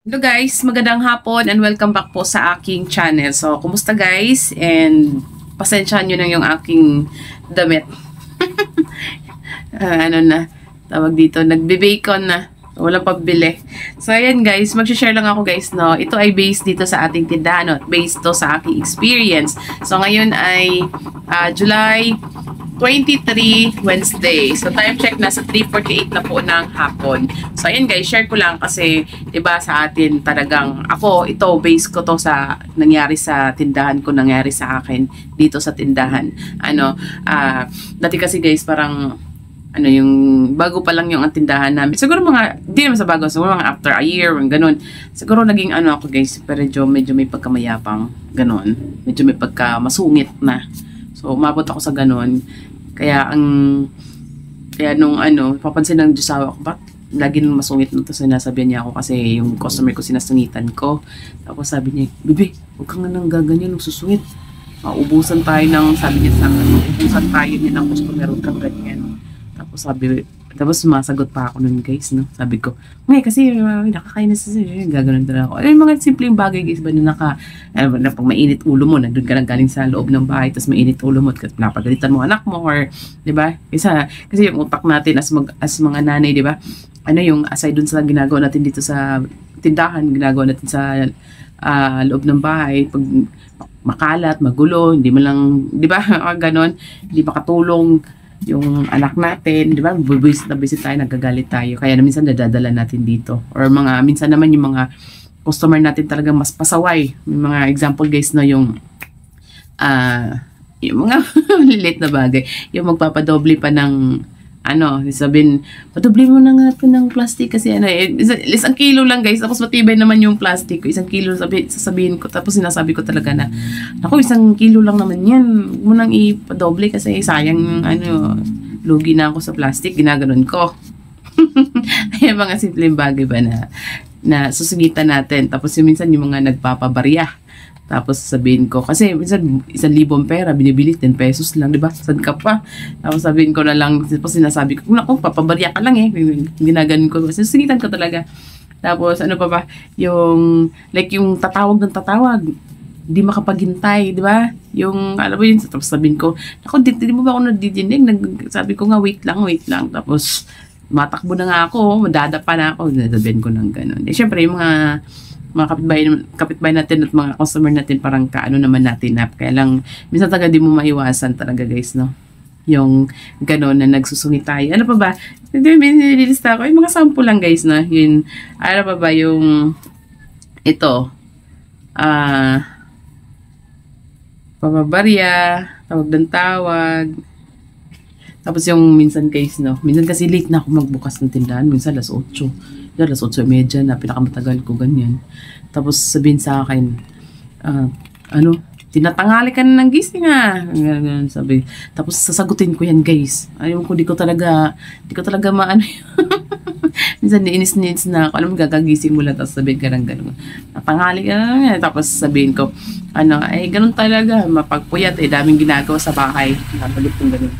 Hello guys, magandang hapon and welcome back po sa aking channel. So, kumusta guys? And pasensyahan nyo na yung aking damit. Ano na, tawag dito, nagbe-bacon na. Walang pabili. So, ayan guys, mag-share lang ako guys, no. Ito ay based dito sa ating tindahan, no? Based to sa aking experience. So, ngayon ay July 23, Wednesday. So, time check nasa 3:48 na po ng hapon. So, ayan guys, share ko lang kasi, diba, sa atin talagang, ako, ito, base ko to sa nangyari sa tindahan ko, nangyari sa akin dito sa tindahan. Dati kasi guys, parang, yung, bago pa lang yung tindahan namin. Siguro di naman sa bago, siguro mga after a year, ganun. Siguro naging ako guys, pero medyo may pagkamayapang, ganun. Medyo may pagkamasungit na. So, umabot ako sa ganun. Kaya nung papansin ng Diyosawa ko, bakit lagi nung masungit nito, sinasabihan niya ako kasi yung customer ko sinasungitan ko. Tapos sabi niya, "Bibi, huwag kang nga nang gaganyan, nagsusungit. Maubusan tayo ng," sabi niya sa akin, "Maubusan tayo din ng customer, huwag kang ganyan." Tapos sumasagot pa ako nun guys, no? Sabi ko, "Ngay, kasi nakakainis siya, gagano'n talaga ako." Yung mga simpleng bagay guys ba na pag mainit ulo mo, nandun ka lang galing sa loob ng bahay, tapos mainit ulo mo, at napagalitan mo anak mo, or, di ba? Kasi yung utak natin as mga nanay, di ba? Yung aside dun sa ginagawa natin dito sa tindahan, ginagawa natin sa loob ng bahay, pag makalat, magulo, hindi mo lang, di ba? Ganon, hindi makatulong yung anak natin, di ba? Bubuisit na buisit tayo, nagagalit tayo. Kaya minsan nadadala natin dito. Or minsan naman yung mga customer natin talaga mas pasaway. May mga example guys na yung mga lilit na bagay. Yung magpapadoble pa ng sabihin, padoble mo na nga ito ng plastic kasi isang kilo lang guys, tapos matibay naman yung plastic ko, 1 kilo sasabihin ko, tapos sinasabi ko talaga na, naku, 1 kilo lang naman yan, huwag mo nang ipadoble kasi sayang lugi na ako sa plastic, ginaganon ko. Ay, mga simpleng bagay ba na susugitan natin, tapos minsan yung mga nagpapabarya. Tapos sabihin ko, kasi minsan 1,000 pera, binibili 10 pesos lang, di ba? Saan ka pa? Tapos sabihin ko na lang, tapos sinasabi ko, naku, papabarya ka lang eh. Ginaganon ko, kasi sugitan ko talaga. Tapos ano pa ba, yung tatawag ng tatawag, di makapaghintay, di ba? Yung, alam mo yun, tapos sabihin ko, naku, di mo ba ako nadidinig? Sabi ko nga, wait lang. Tapos, matakbo na nga ako, madadapa na ako, nadabihan ko ng gano'n. Eh, syempre, yung mga kapitbahay natin at mga customer natin, parang kaano naman natin na, kaya lang, minsan talaga di mo maiwasan talaga guys, no? Yung gano'n na nagsusungit tayo. Ano pa ba? Nililista ko, yung mga sample lang guys, no? Yun, ano pa ba yung, ito, papabarya, tawag ng tawag. Tapos yung minsan guys, no? Minsan kasi late na ako magbukas ng tindahan. Minsan alas 8. Alas 8:30 na, pinakamatagal ko ganyan. Tapos sabihin sa akin, tinatangali ka na ng gising ganyan, sabi. Tapos sasagutin ko yan guys. Ayaw ko, di ko talaga maano minsan niinis na ako. Alam mo, gagagising mo lang, tapos sabihin ka ng gano'n. Natangali ka na. Tapos sabihin ko, ganun talaga, mapagpuyat, daming ginagawa sa bahay. Nabalik kong gano'n.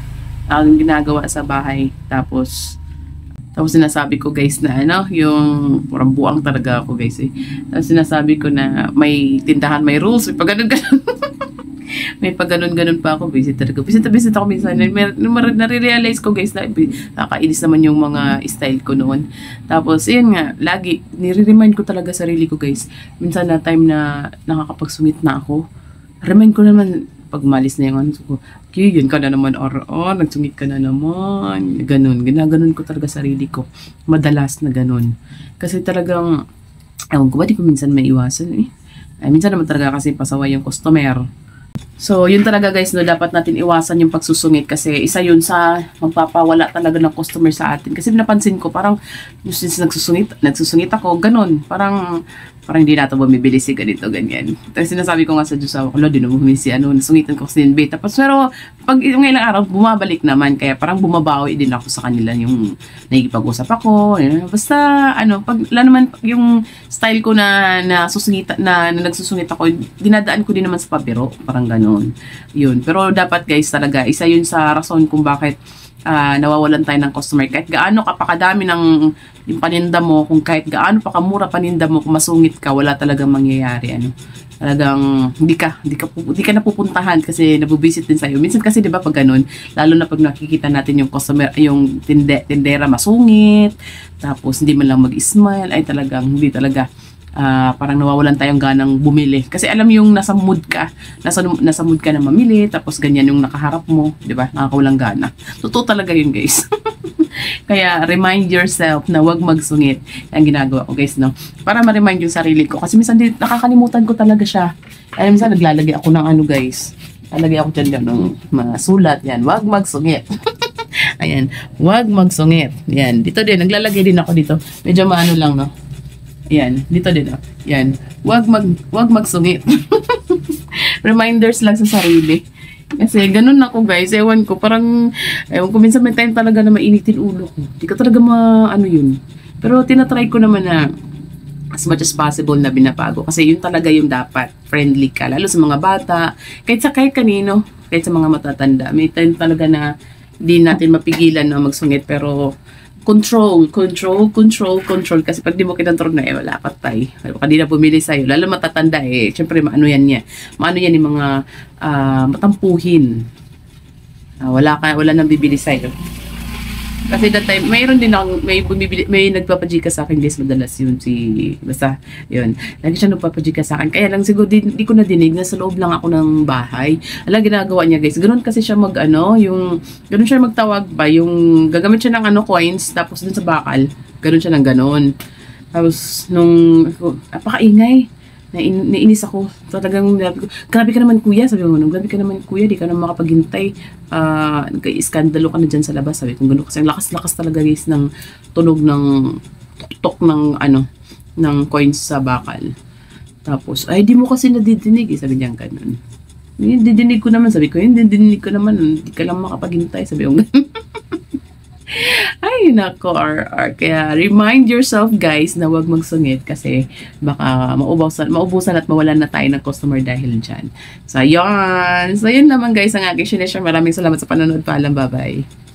Daming ginagawa sa bahay. Tapos sinasabi ko guys na yung parang buang talaga ako guys eh. Tapos sinasabi ko na may tindahan, may rules, may pag-ganon-ganon. May pag-ganon-ganon pa ako, visit ako minsan. Nare-realize ko guys na nakakainis naman yung mga style ko noon. Tapos yun nga, lagi nire-remind ko talaga sarili ko guys. Minsan na time na nakakapagsungit na ako, remind ko naman, pag malis na yung ko, yun ka na naman, nagsungit ka na naman, ganun, ginaganon ko talaga sarili ko, madalas na ganun, kasi talagang, ewan ko ba, di ko minsan may iwasan eh, minsan naman talaga kasi pasaway yung customer. So, yun talaga guys, no, dapat natin iwasan yung pagsusungit kasi isa yun sa magpapawala talaga ng customer sa atin. Kasi napansin ko, parang since nagsusungit ako, ganun, parang hindi na ito bumibili si ganito, ganyan. Tapos sinasabi ko nga sa Diyosawa ko, di na bumibili si nasungitan ko kasi NB. Tapos pero, pag yung ilang araw, bumabalik naman, kaya parang bumabawi din ako sa kanila yung nakikipag-usap ako. Basta, pag naman yung style ko na nagsusungit ako, dinadaan ko din naman sa pabiro, parang ganun. Yun. Pero dapat guys talaga, isa yun sa rason kung bakit nawawalan tayo ng customer. Kahit gaano ka pa kadami ng yung paninda mo, kung kahit gaano pa kamura paninda mo, kung masungit ka, wala talagang mangyayari. Talagang hindi ka napupuntahan kasi nabubisit din sa'yo. Minsan kasi 'di ba pag ganun, lalo na pag nakikita natin yung customer, yung tindera masungit, tapos hindi man lang mag-smile, ay talagang hindi talaga parang nawawalan tayong ganang bumili. Kasi alam yung nasa mood ka na mamili, tapos ganyan yung nakaharap mo, 'di ba? Nakakawalang gana. Totoo talaga yun, guys. Kaya remind yourself na wag magsungit. Ang ginagawa ko, guys, no? Para ma-remind yung sarili ko. Kasi minsan nakakalimutan ko talaga siya. Kaya minsan naglalagay ako ng guys. Lalagay ako dyan ng mga sulat. Yan, wag magsungit. Ayan, wag magsungit. Yan, dito din, naglalagay din ako dito. Medyo maano lang, no? Yan, dito din, no? Yan, wag magsungit. Reminders lang sa sarili. Kasi ganun ako, guys. Ewan ko minsan may time talaga na mainitin ulo ko. Hindi ko talaga yun. Pero tinatry ko naman na as much as possible na binabago. Kasi yun talaga yung dapat. Friendly ka. Lalo sa mga bata. Kahit kanino. Kahit sa mga matatanda. May time talaga na di natin mapigilan na magsungit. Pero control. Kasi pag di mo kinontrol na, wala ka tayo. Baka di na bumili sa'yo. Lalo matatanda syempre, maano yan yung mga matampuhin. Wala nang bibili sa'yo. Kasi that time, mayroon din akong, may nagpapajika sa akin, guys, madalas yun basta, yun. Lagi siya nagpapajika sa akin. Kaya lang siguro, di ko nadinig, nasa loob lang ako ng bahay. Ginagawa niya, guys. Ganun kasi siya ganun siya magtawag ba, yung gagamit siya ng coins, tapos dun sa bakal, ganun siya ng ganun. Tapos, apakaingay. Nainis ako. Talagang, grabe ka naman, kuya. Sabi ko, grabe ka naman, kuya. Di ka naman makapaghintay. Iskandalo ka na dyan sa labas. Sabi ko, gano'n. Kasi ang lakas-lakas talaga, guys, ng tunog ng tuktok ng coins sa bakal. Tapos, ay, di mo kasi nadidinig. Sabi niya, gano'n. Didinig ko naman. Sabi ko, didinig ko naman. Di ka lang makapaghintay. Sabi ko, gano'n. Ay, nako, kaya remind yourself, guys, na wag magsungit kasi baka maubusan at mawalan na tayo ng customer dahil dyan. So, yun naman, guys, ang aking sineshare. Maraming salamat sa panonood. Paalam, bye-bye.